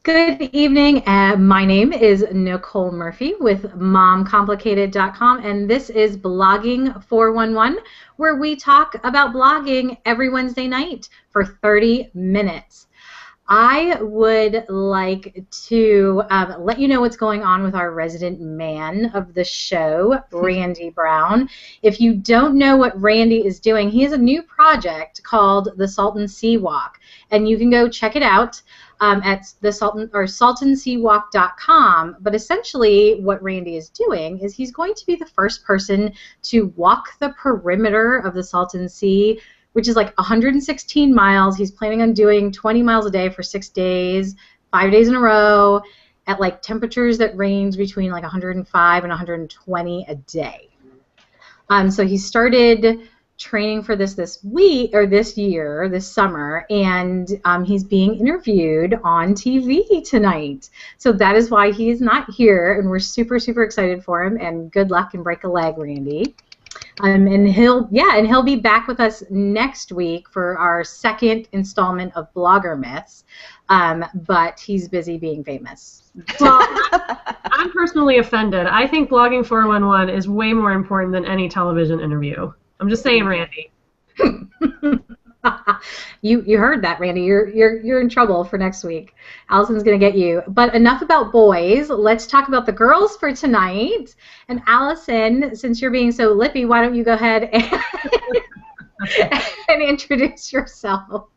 Good evening. My name is Nicole Murphy with momcomplicated.com, and this is Blogging 411, where we talk about blogging every Wednesday night for 30 minutes. I would like to let you know what's going on with our resident man of the show, Randy Brown. If you don't know what Randy is doing, he has a new project called the Salton Sea Walk, and you can go check it out at the saltonseawalk.com. But essentially what Randy is doing is he's going to be the first person to walk the perimeter of the Salton Sea, which is like 116 miles. He's planning on doing 20 miles a day for 6 days, 5 days in a row, at like temperatures that range between like 105 and 120 a day. So he started training for this year, this summer, and he's being interviewed on TV tonight. So that is why he is not here, and we're super, super excited for him, and good luck and break a leg, Randy. And he'll be back with us next week for our second installment of Blogger Myths, but he's busy being famous. Well, I'm personally offended. I think Blogging 411 is way more important than any television interview. I'm just saying, Randy. You heard that, Randy. You're in trouble for next week. Allison's gonna get you. But enough about boys. Let's talk about the girls for tonight. And Allison, since you're being so lippy, why don't you go ahead and introduce yourself?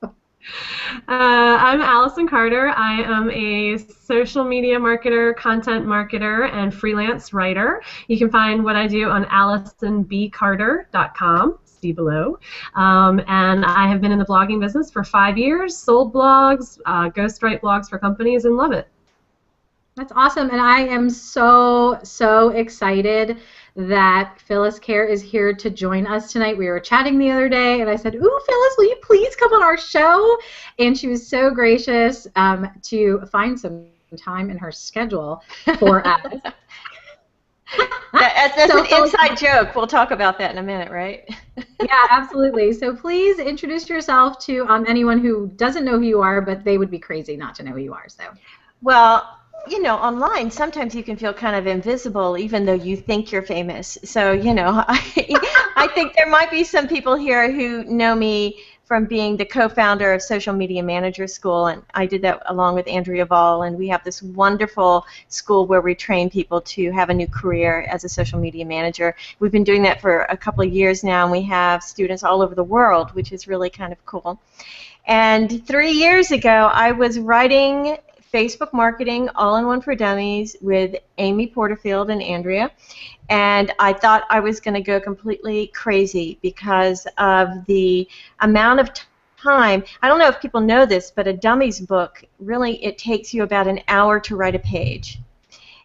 I'm Allison Carter. I am a social media marketer, content marketer, and freelance writer. You can find what I do on AllisonBCarter.com. See below. And I have been in the blogging business for 5 years, sold blogs, ghostwrite blogs for companies, and love it. That's awesome, and I am so, so excited that Phyllis Khare is here to join us tonight. We were chatting the other day, and I said, "Ooh, Phyllis, will you please come on our show?" And she was so gracious to find some time in her schedule for us. That's an inside joke. We'll talk about that in a minute, right? Yeah, absolutely. So please introduce yourself to anyone who doesn't know who you are, but they would be crazy not to know who you are. So, well, you know, online sometimes you can feel kind of invisible even though you think you're famous. So, you know, I think there might be some people here who know me from being the co-founder of Social Media Manager School, and I did that along with Andrea Vall, and we have this wonderful school where we train people to have a new career as a social media manager. We've been doing that for a couple of years now, and we have students all over the world, which is really kind of cool. And 3 years ago, I was writing Facebook Marketing All-in-One for Dummies with Amy Porterfield and Andrea, and I thought I was going to go completely crazy because of the amount of time. I don't know if people know this, but a dummies book, really it takes you about an hour to write a page.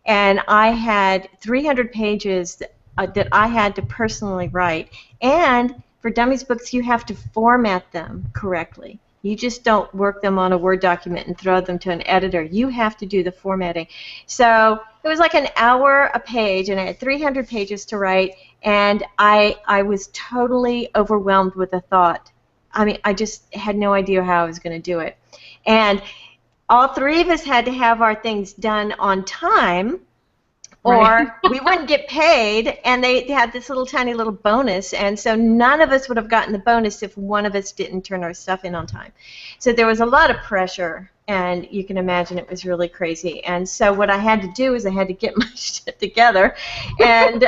And I had 300 pages that I had to personally write. And for dummies books, you have to format them correctly. You just don't work them on a Word document and throw them to an editor. You have to do the formatting. So it was like an hour a page, and I had 300 pages to write, and I was totally overwhelmed with the thought. I mean, I just had no idea how I was going to do it. And all three of us had to have our things done on time, or we wouldn't get paid, and they had this little tiny little bonus, and so none of us would have gotten the bonus if one of us didn't turn our stuff in on time. So there was a lot of pressure, and you can imagine it was really crazy. And so what I had to do is I had to get my shit together, and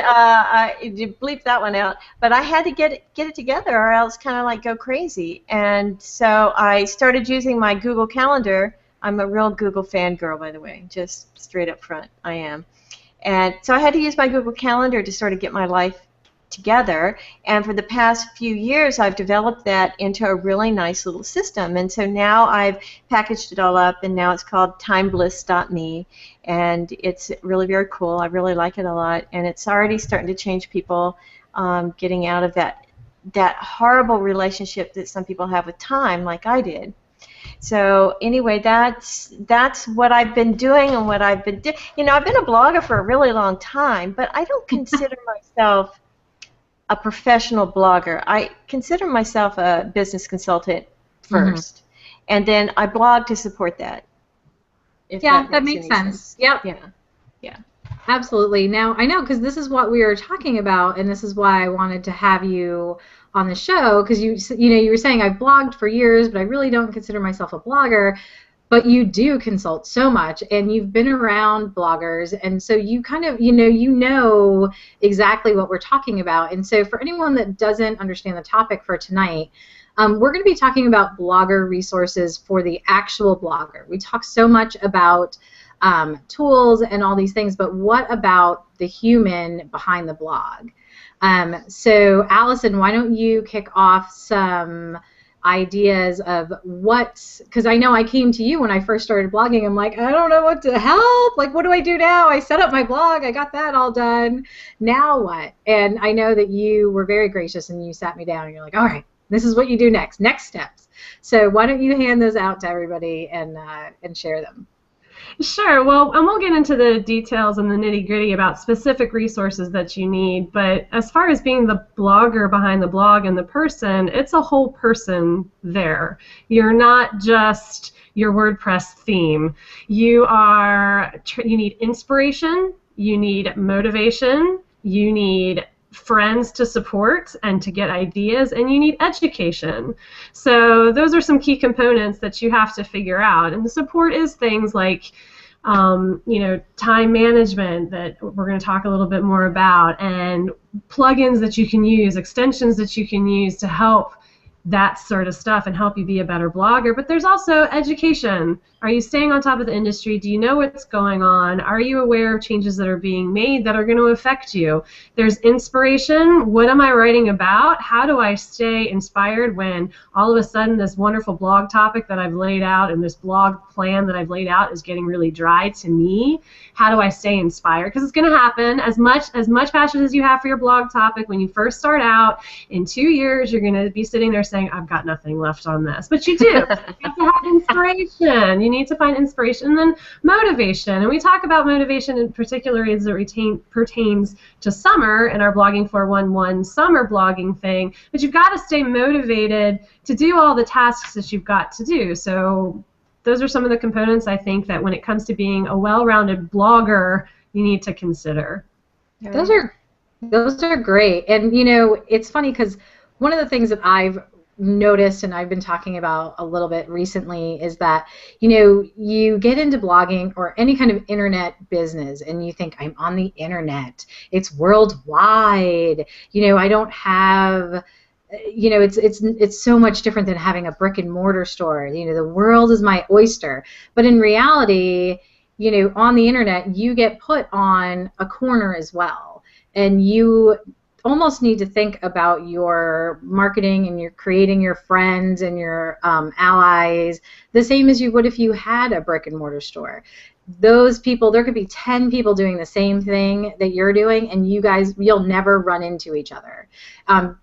you bleep that one out, but I had to get it together or else kind of like go crazy. And so I started using my Google Calendar. I'm a real Google fangirl, by the way, just straight up front, I am. And so I had to use my Google Calendar to sort of get my life together. And for the past few years, I've developed that into a really nice little system. And so now I've packaged it all up, and now it's called timebliss.me. And it's really very cool. I really like it a lot. And it's already starting to change people, getting out of that horrible relationship that some people have with time, like I did. So anyway, that's what I've been doing and what I've been doing. You know, I've been a blogger for a really long time, but I don't consider myself a professional blogger. I consider myself a business consultant first, and then I blog to support that. if Yeah, that makes makes any sense. Yep. Yeah. Yeah. Absolutely. Now, I know because this is what we were talking about, and this is why I wanted to have you on the show, because you were saying I've blogged for years, but I really don't consider myself a blogger. But you do consult so much, and you've been around bloggers, and so you kind of, you know exactly what we're talking about. And so for anyone that doesn't understand the topic for tonight, we're going to be talking about blogger resources for the actual blogger. We talk so much about tools and all these things, but what about the human behind the blog? So Allison, why don't you kick off some ideas of because I know I came to you when I first started blogging. I'm like, I don't know what to help. Like, what do I do now? I set up my blog. I got that all done. Now what? And I know that you were very gracious and you sat me down and you're like, all right, this is what you do next steps. So why don't you hand those out to everybody and share them? Sure. Well, and we'll get into the details and the nitty-gritty about specific resources that you need. But as far as being the blogger behind the blog and the person, it's a whole person there. You're not just your WordPress theme. You need inspiration, you need motivation, you need friends to support and to get ideas, and you need education. So those are some key components that you have to figure out. And the support is things like time management that we're going to talk a little bit more about, and plugins that you can use, extensions that you can use to help that sort of stuff and help you be a better blogger. But there's also education. Are you staying on top of the industry? Do you know what's going on? Are you aware of changes that are being made that are going to affect you? There's inspiration. What am I writing about? How do I stay inspired when all of a sudden this wonderful blog topic that I've laid out and this blog plan that I've laid out is getting really dry to me? How do I stay inspired? Because it's going to happen. As much passion as you have for your blog topic, when you first start out, in 2 years you're going to be sitting there saying, I've got nothing left on this. But you do. You have to have inspiration. You need to find inspiration, and then motivation. And we talk about motivation in particular as it pertains to summer in our Blogging 411 summer blogging thing. But you've got to stay motivated to do all the tasks that you've got to do. So those are some of the components I think that when it comes to being a well-rounded blogger, you need to consider. Those are great. And it's funny because one of the things that I've noticed and I've been talking about a little bit recently is that you get into blogging or any kind of internet business and you think, I'm on the internet, it's worldwide, I don't have, it's so much different than having a brick and mortar store. The world is my oyster. But in reality, on the internet you get put on a corner as well, and you almost need to think about your marketing and your creating your friends and your allies the same as you would if you had a brick and mortar store. Those people, there could be 10 people doing the same thing that you're doing, and you'll never run into each other,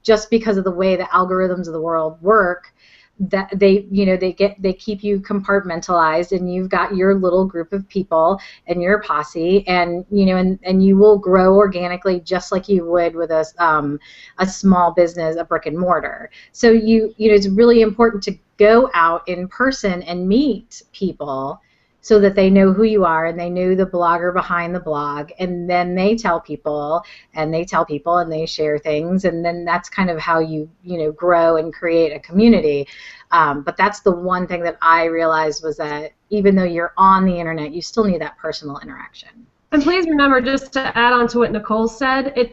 just because of the way the algorithms of the world work. That they keep you compartmentalized, and you've got your little group of people and your posse, and and you will grow organically just like you would with a small business, a brick and mortar. So it's really important to go out in person and meet people so that they know who you are and they know the blogger behind the blog, and then they tell people and they tell people and they share things, and then that's kind of how you grow and create a community. But that's the one thing that I realized was that even though you're on the internet, you still need that personal interaction. And please remember, just to add on to what Nicole said,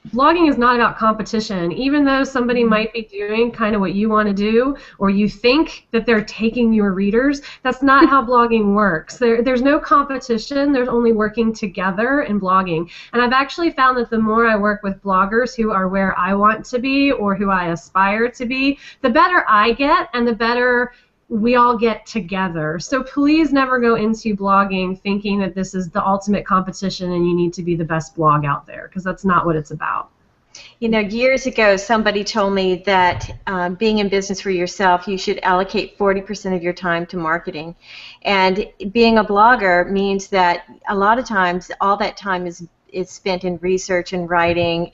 blogging is not about competition. Even though somebody might be doing kind of what you want to do, or you think that they're taking your readers, that's not how blogging works. There's no competition. There's only working together in blogging. And I've actually found that the more I work with bloggers who are where I want to be or who I aspire to be, the better I get and the better we all get together. So please never go into blogging thinking that this is the ultimate competition and you need to be the best blog out there, because that's not what it's about. Years ago, somebody told me that being in business for yourself, you should allocate 40% of your time to marketing. And being a blogger means that a lot of times all that time is spent in research and writing,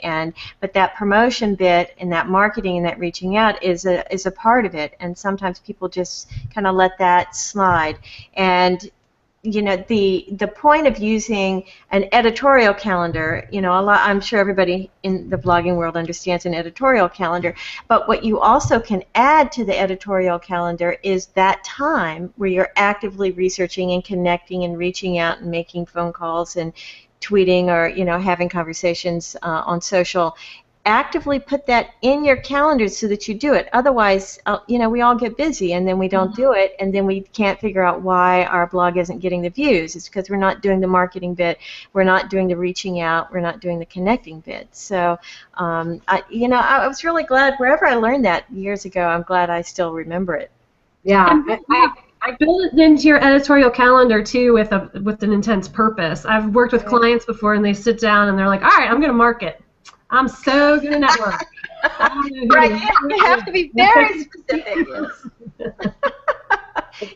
but that promotion bit and that marketing and that reaching out is a part of it, and sometimes people just kind of let that slide. And the point of using an editorial calendar, I'm sure everybody in the blogging world understands an editorial calendar, but what you also can add to the editorial calendar is that time where you're actively researching and connecting and reaching out and making phone calls and tweeting or having conversations on social. Actively put that in your calendar so that you do it. Otherwise, we all get busy and then we don't do it, and then we can't figure out why our blog isn't getting the views. It's because we're not doing the marketing bit, we're not doing the reaching out, we're not doing the connecting bit. So, I was really glad wherever I learned that years ago. I'm glad I still remember it. Yeah. I build it into your editorial calendar too with an intense purpose. I've worked with clients before, and they sit down and they're like, "All right, I'm going to market. I'm so going to network." Right, you have to be very specific.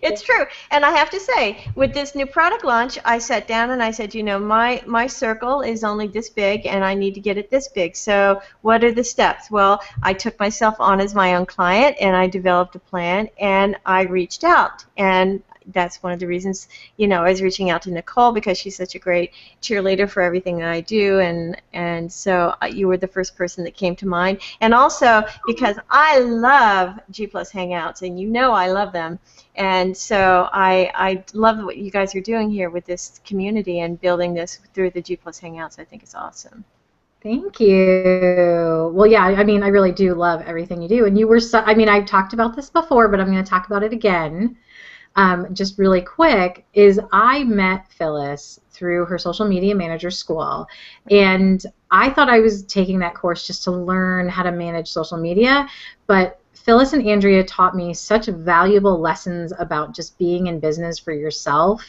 It's true. And I have to say, with this new product launch, I sat down and I said, my circle is only this big and I need to get it this big. So what are the steps? Well, I took myself on as my own client and I developed a plan and I reached out. And that's one of the reasons, I was reaching out to Nicole because she's such a great cheerleader for everything that I do, and so you were the first person that came to mind. And also because I love G Plus Hangouts, and I love them, and so I love what you guys are doing here with this community and building this through the G Plus Hangouts. I think it's awesome. Thank you. Well, yeah, I really do love everything you do, and you were I've talked about this before, but I'm going to talk about it again. Just really quick, is I met Phyllis through her social media manager school, and I thought I was taking that course just to learn how to manage social media, but Phyllis and Andrea taught me such valuable lessons about just being in business for yourself,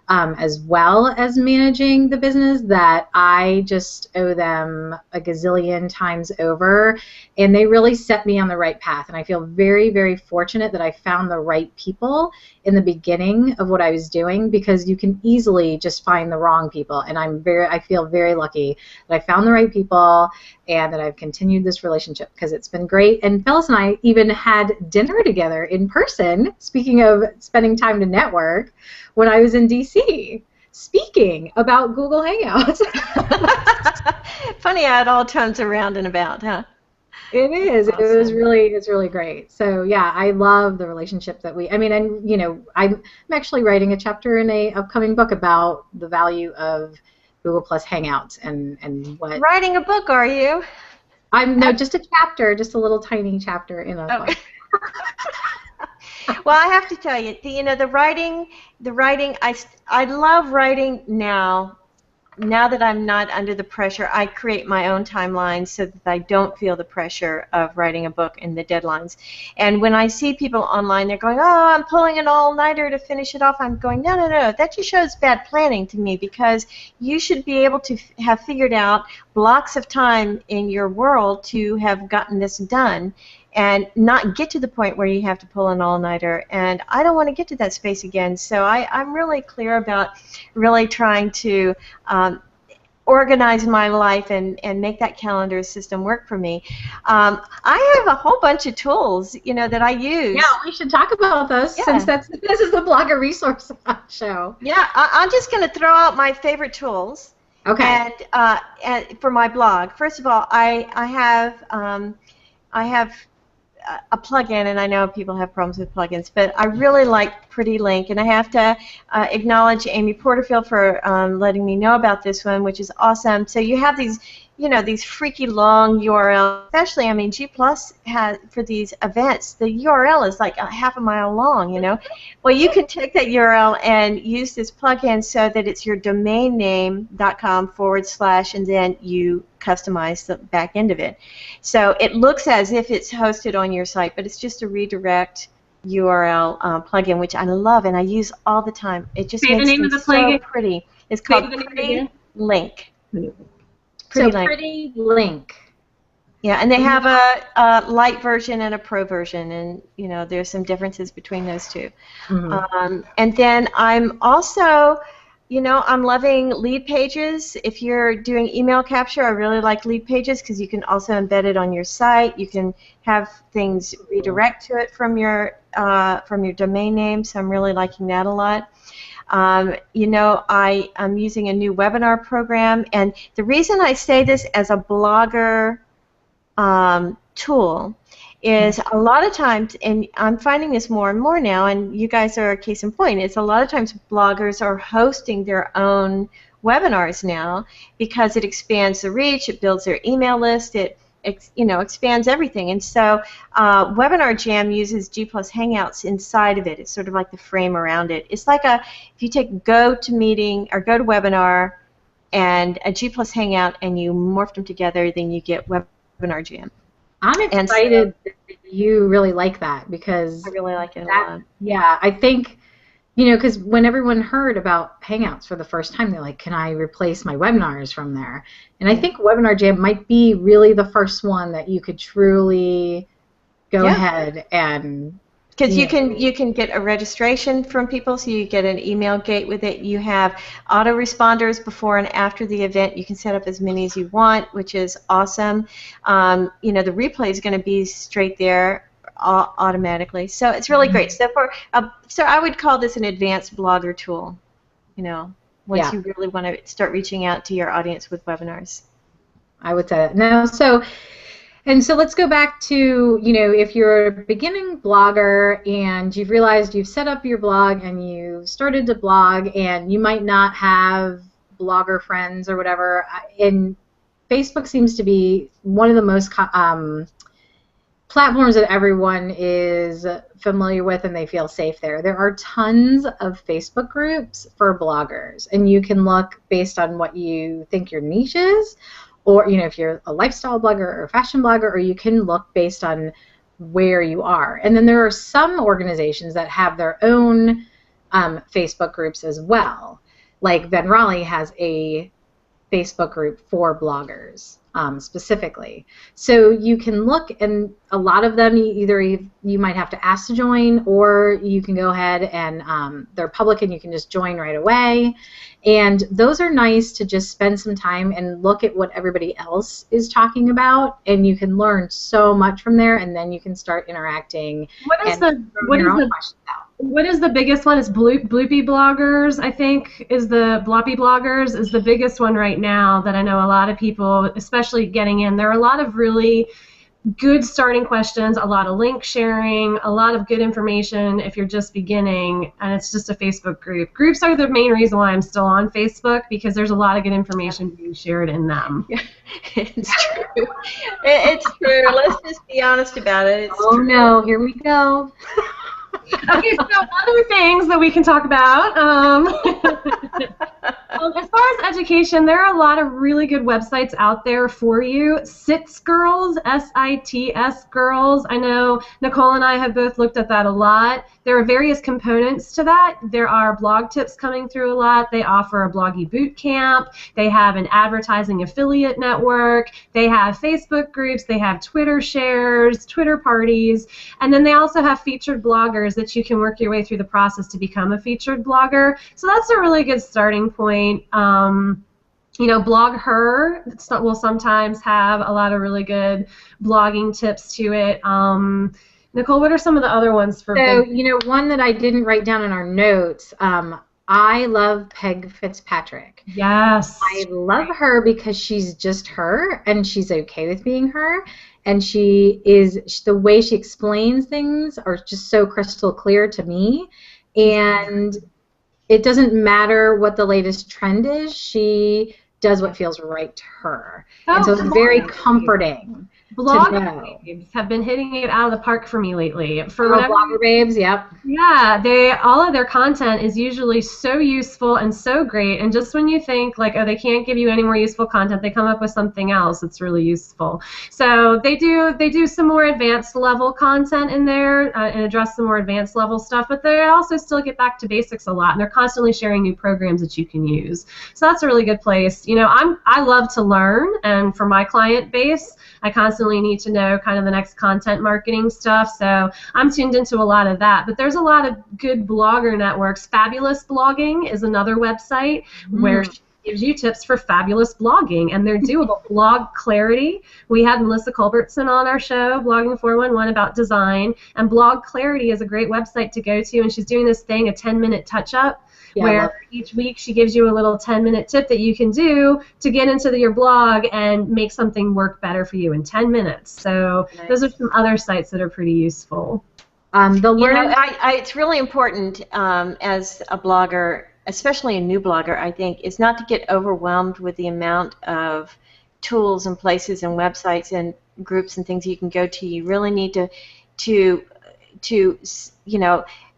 as well as managing the business, that I just owe them a gazillion times over, and they really set me on the right path. And I feel very, very fortunate that I found the right people in the beginning of what I was doing, because you can easily just find the wrong people, and I feel very lucky that I found the right people and that I've continued this relationship, because it's been great. And Phyllis and I even had dinner together in person, speaking of spending time to network, when I was in DC speaking about Google Hangouts. Funny how it all turns around and about, huh? It is. Awesome. It's really great. So yeah, I love the relationship that I'm actually writing a chapter in a upcoming book about the value of Google Plus Hangouts and what. Writing a book, are you? Just a chapter, just a little tiny chapter in a book. Well, I have to tell you, the writing, I love writing now. Now that I'm not under the pressure, I create my own timeline so that I don't feel the pressure of writing a book and the deadlines. And when I see people online, they're going, "Oh, I'm pulling an all-nighter to finish it off," I'm going, no. That just shows bad planning to me, because you should be able to have figured out blocks of time in your world to have gotten this done, and not get to the point where you have to pull an all-nighter. And I don't want to get to that space again. So I'm really clear about really trying to organize my life and make that calendar system work for me. I have a whole bunch of tools, that I use. Yeah, we should talk about those, since this is the Blogger Resource Show. Yeah, I'm just going to throw out my favorite tools. Okay. And for my blog, first of all, I have a plugin, and I know people have problems with plugins, but I really like Pretty Link, and I have to acknowledge Amy Porterfield for letting me know about this one, which is awesome. So you have these, these freaky long URLs, especially, G Plus has, for these events, the URL is like a half a mile long, Well, you can take that URL and use this plugin so that it's your domain name.com /, and then you customize the back end of it. So it looks as if it's hosted on your site, but it's just a redirect URL plugin, which I love and I use all the time. It just makes it so pretty. It's called Pretty Link. Pretty Link. Yeah, and they have a light version and a pro version, and there's some differences between those two. Mm-hmm. And then I'm also, I'm loving lead pages. If you're doing email capture, I really like lead pages because you can also embed it on your site. You can have things redirect to it from your domain name. So I'm really liking that a lot. I'm using a new webinar program, and the reason I say this as a blogger tool is a lot of times, and I'm finding this more and more now, and you guys are a case in point, it's a lot of times bloggers are hosting their own webinars now because it expands the reach, it builds their email list, it expands everything. And so Webinar Jam uses G Plus Hangouts inside of it. It's sort of like the frame around it. It's like if you take GoToMeeting or GoToWebinar and a G Plus Hangout and you morph them together, then you get Webinar Jam. I'm excited that you really like that, because I really like it a lot. Yeah, I think, because when everyone heard about Hangouts for the first time, they're like, can I replace my webinars from there? And I think Webinar Jam might be really the first one that you could truly go ahead and... Because you can get a registration from people, so you get an email gate with it. You have autoresponders before and after the event. You can set up as many as you want, which is awesome. The replay is going to be straight there automatically, so it's really great. So so I would call this an advanced blogger tool. Once you really want to start reaching out to your audience with webinars. I would say that. Now, so let's go back to, if you're a beginning blogger and you've realized you've set up your blog and you've started to blog and you might not have blogger friends or whatever, and Facebook seems to be one of the most platforms that everyone is familiar with and they feel safe there. There are tons of Facebook groups for bloggers, and you can look based on what you think your niche is, or if you're a lifestyle blogger or a fashion blogger, or you can look based on where you are. And then there are some organizations that have their own Facebook groups as well. Like Ben Raleigh has a Facebook group for bloggers specifically. So you can look, and a lot of them you might have to ask to join, or you can go ahead and they're public and you can just join right away. And those are nice to just spend some time and look at what everybody else is talking about, and you can learn so much from there, and then you can start interacting. What is the biggest one? Is Bloopy Bloggers, I think, is the Bloppy Bloggers is the biggest one right now that I know a lot of people, especially getting in. There are a lot of really good starting questions, a lot of link sharing, a lot of good information if you're just beginning, and it's just a Facebook group. Groups are the main reason why I'm still on Facebook, because there's a lot of good information being shared in them. Yeah, it's true. It's true. Let's just be honest about it. It's true. No, here we go. Okay, so other things that we can talk about. As far as education, there are a lot of really good websites out there for you. SITS Girls, SITS Girls. I know Nicole and I have both looked at that a lot. There are various components to that. There are blog tips coming through a lot. They offer a bloggy boot camp. They have an advertising affiliate network. They have Facebook groups. They have Twitter shares, Twitter parties. And then they also have featured bloggers that you can work your way through the process to become a featured blogger. So that's a really good starting point. Blog Her will sometimes have a lot of really good blogging tips to it. Nicole, what are some of the other ones for? So, one that I didn't write down in our notes, I love Peg Fitzpatrick. Yes. I love her because she's just her, and she's okay with being her, and the way she explains things are just so crystal clear to me, and it doesn't matter what the latest trend is, she does what feels right to her. And so it's very comforting. Blogger babes have been hitting it out of the park for me lately. Blogger babes, yep. Yeah, all of their content is usually so useful and so great, and just when you think like, oh, they can't give you any more useful content, they come up with something else that's really useful. So they do some more advanced level content in there and address some more advanced level stuff, but they also still get back to basics a lot, and they're constantly sharing new programs that you can use. So that's a really good place. I love to learn, and for my client base, I constantly need to know kind of the next content marketing stuff, so I'm tuned into a lot of that. But there's a lot of good blogger networks. Fabulous Blogging is another website where she gives you tips for fabulous blogging, and they're doable. Blog Clarity. We had Melissa Culbertson on our show, Blogging 411, about design, and Blog Clarity is a great website to go to, and she's doing this thing, a 10-minute touch-up, Yeah, I love where each week she gives you a little 10-minute tip that you can do to get into your blog and make something work better for you in 10 minutes. So those are some other sites that are pretty useful. It's really important as a blogger, especially a new blogger, I think, is not to get overwhelmed with the amount of tools and places and websites and groups and things you can go to. You really need to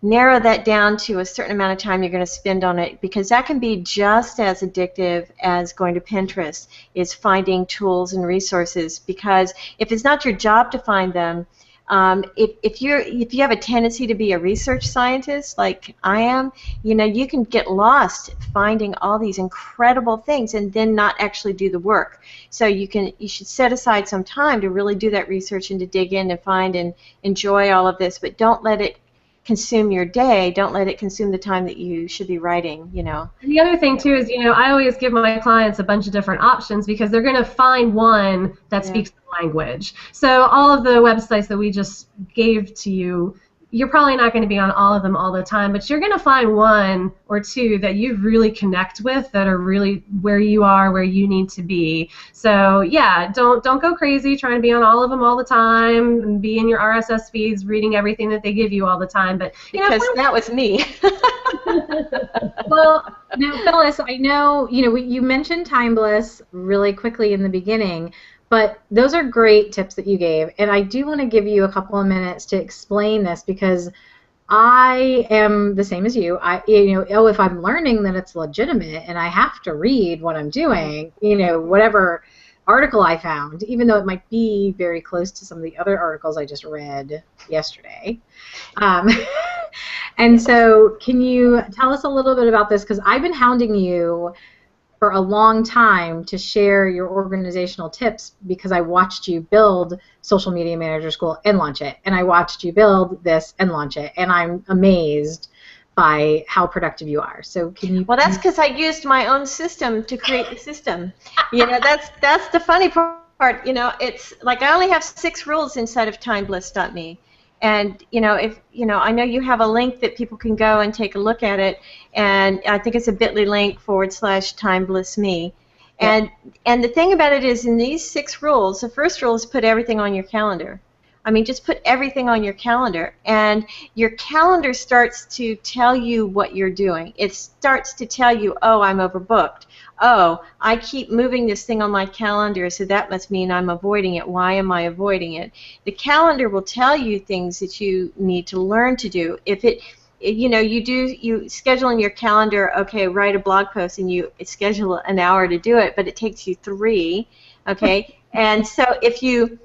narrow that down to a certain amount of time you're going to spend on it, because that can be just as addictive as going to Pinterest, is finding tools and resources. Because if it's not your job to find them, if you have a tendency to be a research scientist like I am, you can get lost finding all these incredible things and then not actually do the work. So you should set aside some time to really do that research and to dig in and find and enjoy all of this, but don't let it consume your day. Don't let it consume the time that you should be writing, And the other thing too is, I always give my clients a bunch of different options, because they're going to find one that speaks the language. So all of the websites that we just gave to you, you're probably not going to be on all of them all the time, but you're going to find one or two that you really connect with, that are really where you are, where you need to be. So yeah, don't go crazy trying to be on all of them all the time and be in your RSS feeds reading everything that they give you all the time. But because that was me. Well, now Phyllis, I know you mentioned Time Bliss really quickly in the beginning. But those are great tips that you gave, and I do want to give you a couple of minutes to explain this, because I am the same as you. If I'm learning, then it's legitimate, and I have to read what I'm doing, whatever article I found, even though it might be very close to some of the other articles I just read yesterday. And so can you tell us a little bit about this? Because I've been hounding you for a long time to share your organizational tips, because I watched you build Social Media Manager School and launch it, and I watched you build this and launch it, and I'm amazed by how productive you are. So can you? Well, that's because I used my own system to create the system. That's the funny part. It's like I only have 6 rules inside of TimeBliss.me. And I know you have a link that people can go and take a look at it, and I think it's a bit.ly link /TimeBlissMe. And the thing about it is, in these 6 rules, the first rule is put everything on your calendar. I mean, just put everything on your calendar, and your calendar starts to tell you what you're doing. It starts to tell you, oh, I'm overbooked. Oh, I keep moving this thing on my calendar, so that must mean I'm avoiding it. Why am I avoiding it? The calendar will tell you things that you need to learn to do. If you schedule in your calendar, okay, write a blog post, and you schedule an hour to do it, but it takes you 3, okay? And so if you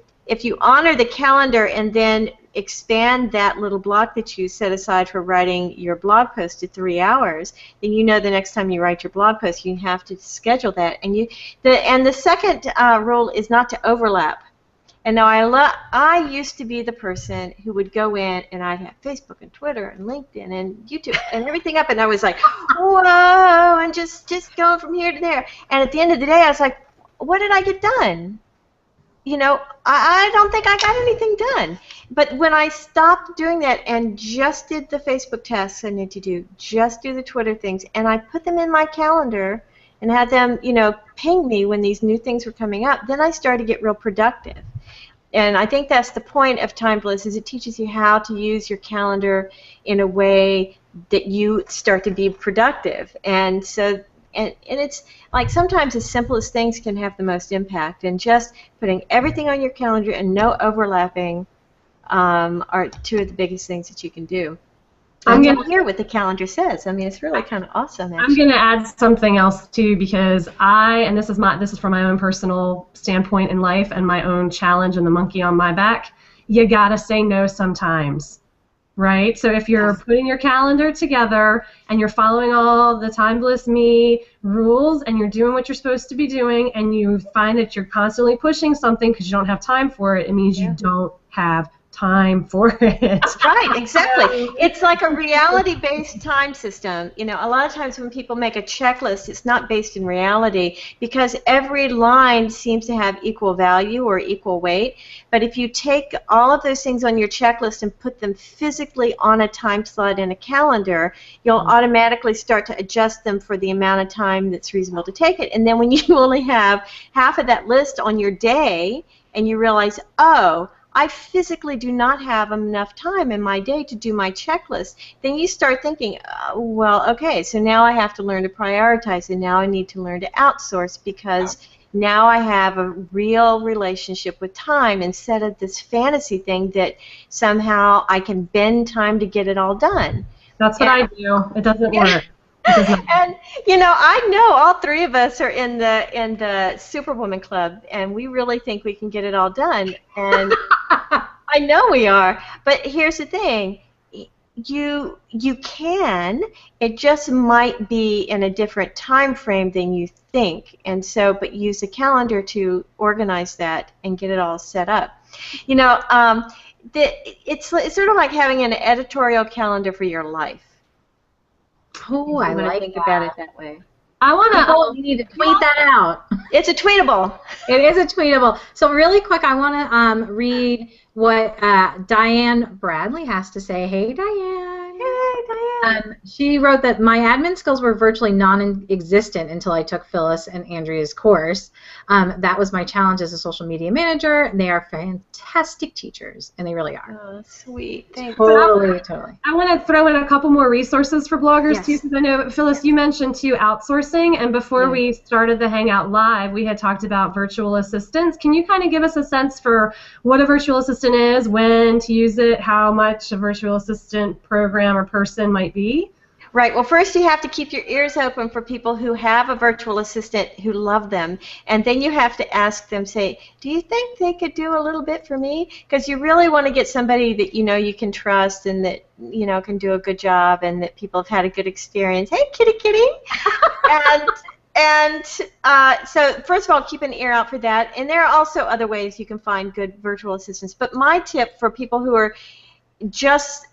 honor the calendar and then expand that little block that you set aside for writing your blog post to 3 hours, then the next time you write your blog post, you have to schedule that. And the second rule is not to overlap. And now I used to be the person who would go in and I'd have Facebook and Twitter and LinkedIn and YouTube and everything up, and I was like, whoa, and just going from here to there. And at the end of the day, I was like, what did I get done? I don't think I got anything done. But when I stopped doing that and just did the Facebook tasks I need to do, just do the Twitter things, and I put them in my calendar and had them, ping me when these new things were coming up, then I started to get real productive. And I think that's the point of Time Bliss, is it teaches you how to use your calendar in a way that you start to be productive. And so and it's like sometimes the simplest things can have the most impact, and just putting everything on your calendar and no overlapping are 2 of the biggest things that you can do. I'm going to hear what the calendar says. I mean, it's really kind of awesome, actually. I'm going to add something else too, because and this is from my own personal standpoint in life and my own challenge and the monkey on my back. You got to say no sometimes. Right? So if you're putting your calendar together and you're following all the Time Bliss Me rules and you're doing what you're supposed to be doing, and you find that you're constantly pushing something because you don't have time for it, it means you don't have time for it. Right, exactly. It's like a reality-based time system. You know, a lot of times when people make a checklist, it's not based in reality because every line seems to have equal value or equal weight. But if you take all of those things on your checklist and put them physically on a time slot in a calendar, you'll automatically start to adjust them for the amount of time that's reasonable to take it. And then when you only have half of that list on your day and you realize, oh, I physically do not have enough time in my day to do my checklist, then you start thinking, well, okay, so now I have to learn to prioritize, and now I need to learn to outsource because now I have a real relationship with time instead of this fantasy thing that somehow I can bend time to get it all done. That's what I do. It doesn't work. And you know, I know all three of us are in the Superwoman Club, and we really think we can get it all done. And I know we are. But here's the thing: you can. It just might be in a different time frame than you think. And so, but use a calendar to organize that and get it all set up. You know, it's sort of like having an editorial calendar for your life. Oh, I like think that. about it that way. I want to. You need to tweet that out. It's a tweetable. It is a tweetable. So really quick, I want to read what Diane Bradley has to say. Hey, Diane. Hey, Diane. She wrote that my admin skills were virtually non-existent until I took Phyllis and Andrea's course. That was my challenge as a social media manager. And they are fantastic teachers, and they really are. Oh, sweet. Thanks. Totally. I want to throw in a couple more resources for bloggers too, because I know, Phyllis, you mentioned too outsourcing, and before we started the Hangout Live, we had talked about virtual assistants. Can you kind of give us a sense for what a virtual assistant is, when to use it, how much a virtual assistant program or person might be? Right. Well, first you have to keep your ears open for people who have a virtual assistant who love them. And then you have to ask them, say, do you think they could do a little bit for me? Because you really want to get somebody that you know you can trust and that you know can do a good job and that people have had a good experience. Hey, kitty, kitty. And so first of all, keep an ear out for that. And there are also other ways you can find good virtual assistants. But my tip for people who are just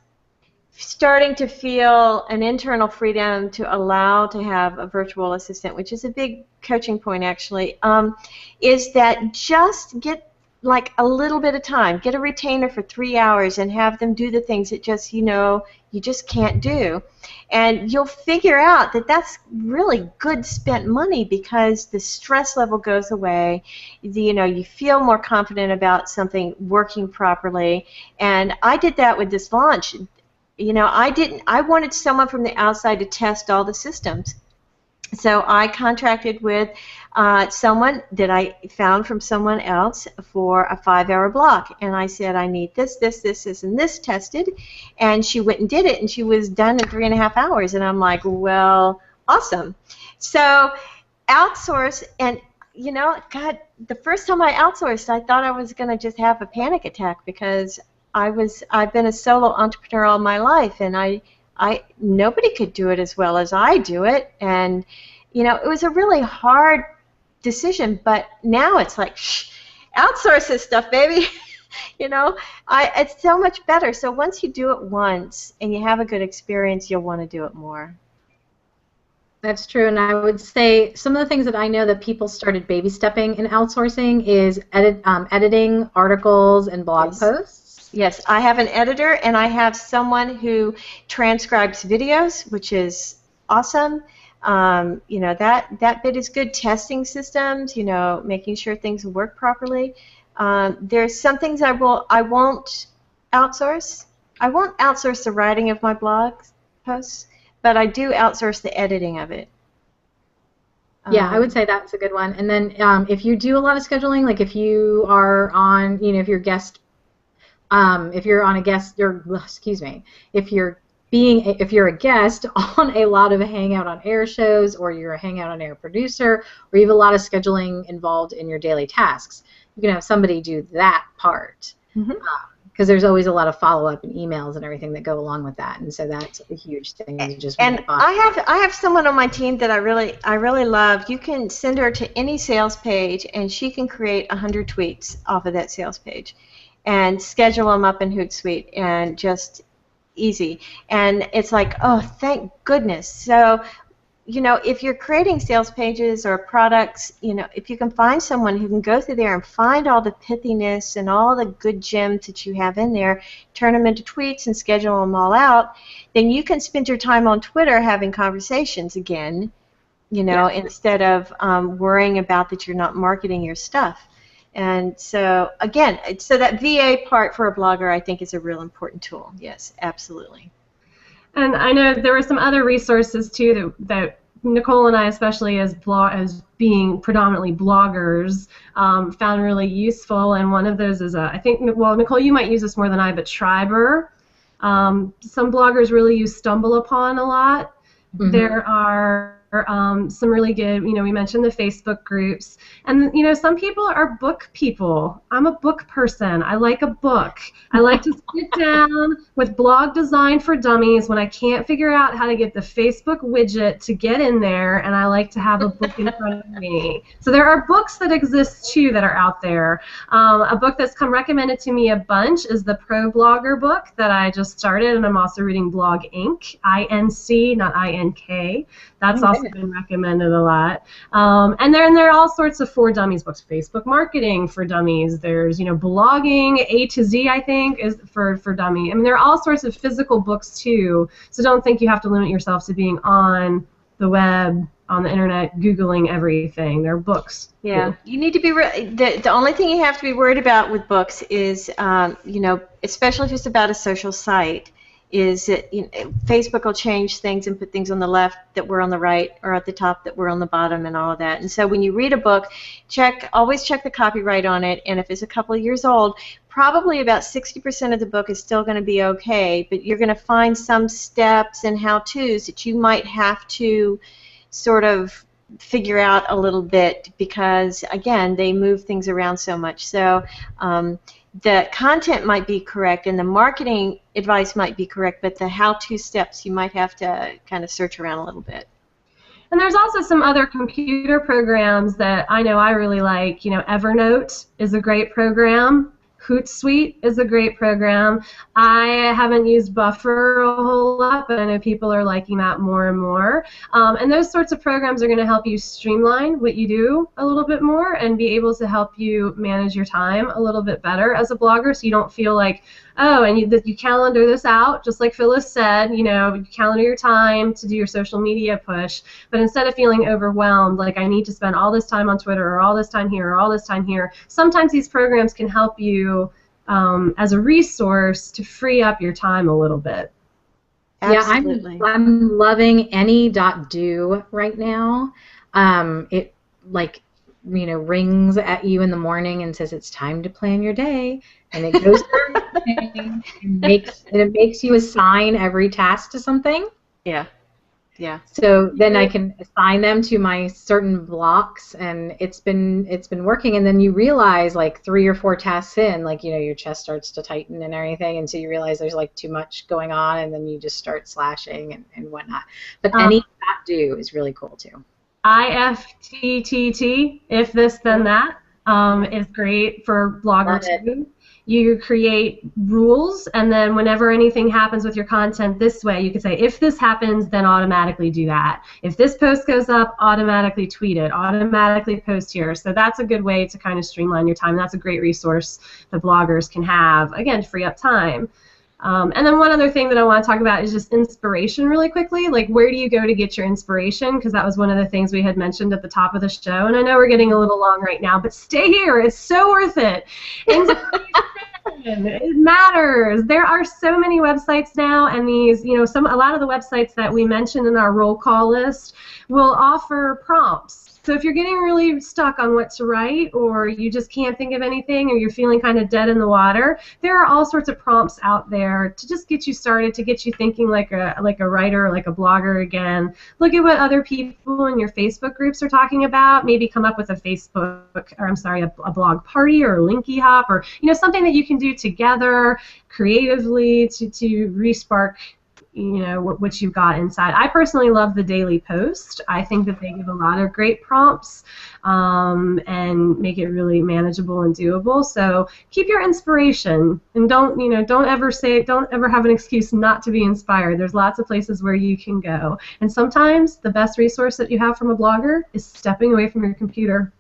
starting to feel an internal freedom to allow to have a virtual assistant, which is a big coaching point actually, is that just get like a little bit of time. Get a retainer for 3 hours and have them do the things that just, you know, you just can't do. And you'll figure out that that's really good spent money because the stress level goes away. You know, you feel more confident about something working properly. And I did that with this launch. You know, I wanted someone from the outside to test all the systems. So I contracted with someone that I found from someone else for a 5-hour block. And I said, I need this, and this tested. And she went and did it, and she was done in 3.5 hours. And I'm like, well, awesome. So outsource, and you know, God, the first time I outsourced, I thought I was going to just have a panic attack because I've been a solo entrepreneur all my life, and nobody could do it as well as I do it, and you know, it was a really hard decision. But now it's like, shh, outsource this stuff, baby. You know, it's so much better. So once you do it once and you have a good experience, you'll want to do it more. That's true, and I would say some of the things that I know that people started baby stepping in outsourcing is editing articles and blog posts. Yes, I have an editor, and I have someone who transcribes videos, which is awesome. You know, that bit is good. Testing systems, you know, making sure things work properly. There's some things I won't outsource. I won't outsource the writing of my blog posts, but I do outsource the editing of it. Yeah, I would say that's a good one. And then if you do a lot of scheduling, like if you are on, you know, if you're on a guest, if you're a guest on a lot of Hangout on Air shows, or you're a Hangout on Air producer, or you have a lot of scheduling involved in your daily tasks, you can have somebody do that part. Because there's always a lot of follow-up and emails and everything that go along with that, and so that's a huge thing. And I have someone on my team that I really love. You can send her to any sales page, and she can create 100 tweets off of that sales page. and schedule them up in Hootsuite, and just easy. And it's like, oh, thank goodness. So, if you're creating sales pages or products, if you can find someone who can go through there and find all the pithiness and all the good gems that you have in there, turn them into tweets and schedule them all out, then you can spend your time on Twitter having conversations again, instead of worrying about that you're not marketing your stuff. And so, again, so that VA part for a blogger, I think, is a real important tool. Yes, absolutely. And I know there were some other resources too that Nicole and I, especially as being predominantly bloggers, found really useful. And one of those is I think, well, Nicole, you might use this more than I, but Triber. Some bloggers really use StumbleUpon a lot. Mm-hmm. There are some really good, we mentioned the Facebook groups, and some people are book people. I'm a book person. I like a book. I like to sit down with Blog Design for Dummies when I can't figure out how to get the Facebook widget to get in there, and I like to have a book in front of me. So there are books that exist too that are out there. A book that's come recommended to me a bunch is the Pro Blogger book that I just started, and I'm also reading Blog Inc. INC, not INK. That's also been recommended a lot. And then there are all sorts of for dummies books. Facebook marketing for dummies. There's, blogging A to Z, I think, is for dummy. I mean, there are all sorts of physical books too. So don't think you have to limit yourself to being on the web, on the internet, Googling everything. There are books. Yeah, you need to be. The only thing you have to be worried about with books is, especially if it's about a social site, is that Facebook will change things and put things on the left that were on the right, or at the top that were on the bottom, and all of that. And so when you read a book, always check the copyright on it, and if it's a couple of years old, probably about 60% of the book is still going to be okay, but you're going to find some steps and how-tos that you might have to sort of figure out a little bit, because, again, they move things around so much. So the content might be correct and the marketing advice might be correct, but the how-to steps you might have to kind of search around a little bit. And there's also some other computer programs that I know I really like. Evernote is a great program. Hootsuite is a great program. I haven't used Buffer a whole lot, but I know people are liking that more and more. And those sorts of programs are going to help you streamline what you do a little bit more and be able to help you manage your time a little bit better as a blogger, so you don't feel like, oh, and you calendar this out, just like Phyllis said, you calendar your time to do your social media push, but instead of feeling overwhelmed, like I need to spend all this time on Twitter or all this time here or all this time here, sometimes these programs can help you as a resource to free up your time a little bit. Absolutely. Yeah, I'm loving any.do right now. It rings at you in the morning and says it's time to plan your day, and it goes through everything and it makes you assign every task to something. Yeah. Yeah. So then I can assign them to my certain blocks, and it's been working. And then you realize, like 3 or 4 tasks in, like your chest starts to tighten and everything, and so you realize there's like too much going on, and then you just start slashing and whatnot. But any.do is really cool too. IFTTT, if this then that, is great for bloggers too. You create rules, and then whenever anything happens with your content this way, you can say, if this happens, then automatically do that. If this post goes up, automatically tweet it, automatically post here. So that's a good way to kind of streamline your time. That's a great resource that bloggers can have, again, to free up time. And then one other thing that I want to talk about is just inspiration really quickly. Like, where do you go to get your inspiration? Because that was one of the things we had mentioned at the top of the show. And I know we're getting a little long right now, but stay here. It's so worth it. It matters. There are so many websites now, and these, a lot of the websites that we mentioned in our roll call list will offer prompts. So if you're getting really stuck on what to write, or you just can't think of anything, or you're feeling kind of dead in the water, there are all sorts of prompts out there to just get you started, to get you thinking like a writer, like a blogger again. Look at what other people in your Facebook groups are talking about. Maybe come up with a blog party or a Linky Hop, or something that you can do together creatively to re-spark what you've got inside. I personally love the daily post. I think that they give a lot of great prompts and make it really manageable and doable. So keep your inspiration and don't ever have an excuse not to be inspired. There's lots of places where you can go. And sometimes the best resource that you have from a blogger is stepping away from your computer.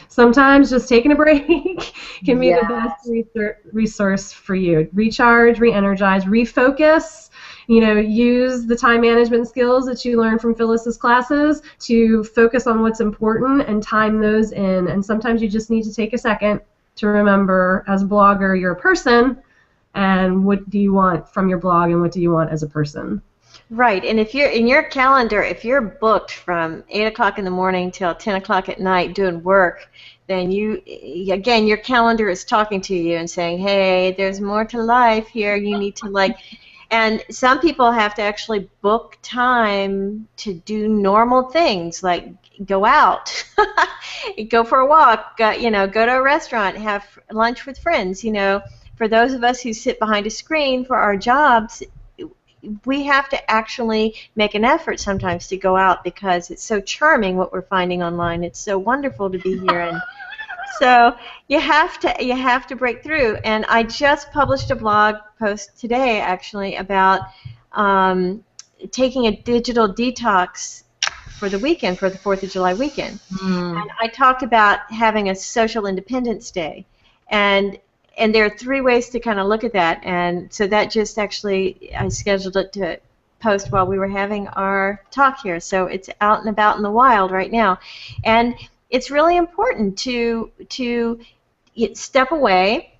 Sometimes just taking a break can be the best resource for you. Recharge, re-energize, refocus. Use the time management skills that you learn from Phyllis's classes to focus on what's important and time those in. And sometimes you just need to take a second to remember, as a blogger, you're a person, and what do you want from your blog and what do you want as a person. Right, and if you're in your calendar, if you're booked from 8 o'clock in the morning till 10 o'clock at night doing work, then again, your calendar is talking to you and saying, hey, there's more to life here. You need to and some people have to actually book time to do normal things like go out, go for a walk, go to a restaurant, have lunch with friends. For those of us who sit behind a screen for our jobs, we have to actually make an effort sometimes to go out because it's so charming what we're finding online. It's so wonderful to be here, and so you have to break through. And I just published a blog post today actually about taking a digital detox for the weekend, for the 4th of July weekend. And I talked about having a social independence day, and there are 3 ways to kind of look at that, and so that just actually, I scheduled it to post while we were having our talk here, so it's out and about in the wild right now. And it's really important to step away,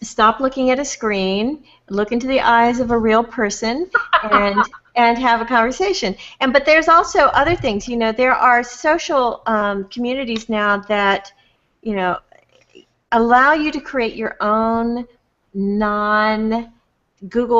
stop looking at a screen, look into the eyes of a real person, and have a conversation. But there's also other things. There are social communities now that allow you to create your own non-Google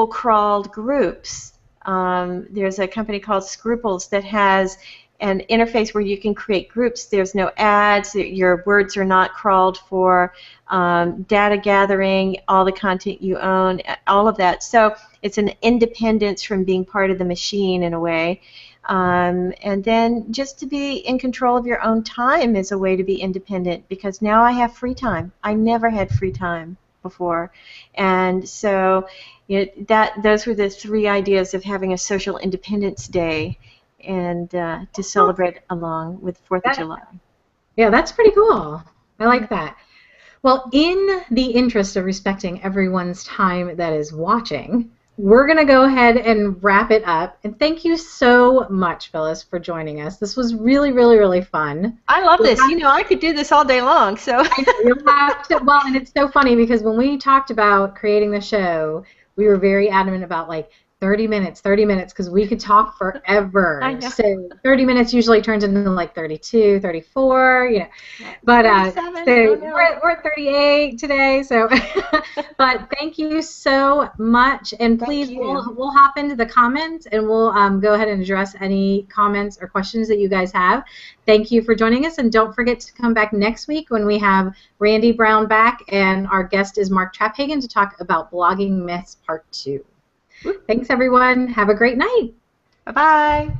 crawled groups. There's a company called Scruples that has an interface where you can create groups. There's no ads. Your words are not crawled for data gathering, all the content you own, all of that. So it's an independence from being part of the machine in a way. And then just to be in control of your own time is a way to be independent, because now I have free time. I never had free time before. And so those were the 3 ideas of having a social independence day and to celebrate along with 4th of July. Yeah, that's pretty cool. I like that. Well, in the interest of respecting everyone's time that is watching, we're going to go ahead and wrap it up. And thank you so much, Phyllis, for joining us. This was really, really, really fun. I love this. I could do this all day long. So I know, you'll have to, well, and it's so funny because when we talked about creating the show, we were very adamant about 30 minutes, because we could talk forever. I know. So 30 minutes usually turns into 32, 34, But we're at 38 today. So, but thank you so much, and please we'll hop into the comments and we'll go ahead and address any comments or questions that you guys have. Thank you for joining us, and don't forget to come back next week when we have Randy Brown back, and our guest is Mark Traphagen to talk about blogging myths part 2. Thanks, everyone. Have a great night. Bye-bye.